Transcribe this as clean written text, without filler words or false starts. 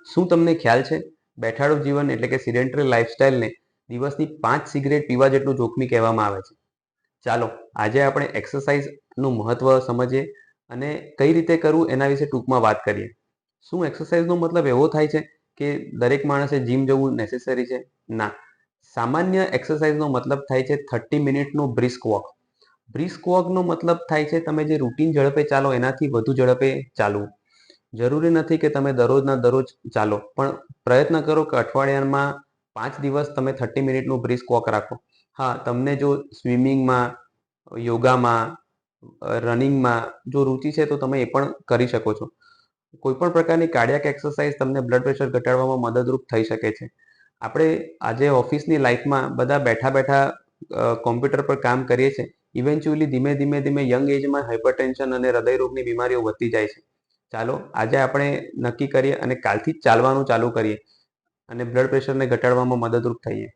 શું તમને ખ્યાલ છે, બેઠાડું જીવન એટલે કે સિડેન્ટરી લાઇફસ્ટાઇલને દિવસની 5 સિગરેટ પીવા જેટલું જોખમી કહેવામાં આવે છે? ચાલો આજે આપણે એક્સરસાઇઝનું મહત્વ સમજીએ અને કઈ રીતે કરવું એના વિશે ટૂંકમાં વાત કરીએ. શું એક્સરસાઇઝનો મતલબ એવો થાય છે કે દરેક માણસે જીમ જવું નેસેસરી છે? ના. સામાન્ય એક્સરસાઇઝનો મતલબ થાય છે 30 મિનિટનો બ્રિસ્ક વોક. બ્રિસ્ક વોકનો મતલબ થાય છે તમે જે રૂટીન ઝડપે ચાલો એનાથી વધુ ઝડપે ચાલવું. જરૂરી નથી કે તમે દરરોજના દરરોજ ચાલો, પણ પ્રયત્ન કરો કે અઠવાડિયામાં 5 દિવસ તમે 30 મિનિટનું બ્રિસ્ક વોક રાખો. હા, તમને જો સ્વિમિંગમાં, યોગામાં, રનિંગમાં જો રુચિ છે તો તમે એ પણ કરી શકો છો. કોઈ પણ પ્રકારની કાર્ડિયાક એક્સરસાઇઝ તમને બ્લડ પ્રેશર ઘટાડવામાં મદદરૂપ થઈ શકે છે. આપણે આજે ઓફિસની લાઈફમાં બધા બેઠા બેઠા કોમ્પ્યુટર પર કામ કરીએ છીએ. ઇવેન્ચ્યુઅલી ધીમે ધીમે ધીમે યંગ એજમાં હાઇપરટેન્શન અને હૃદયરોગની બીમારીઓ વધતી જાય છે. ચાલો આજે આપણે નક્કી કરીએ અને કાલથી જ ચાલવાનું ચાલુ કરીએ અને બ્લડ પ્રેશરને ઘટાડવામાં મદદરૂપ થઈએ.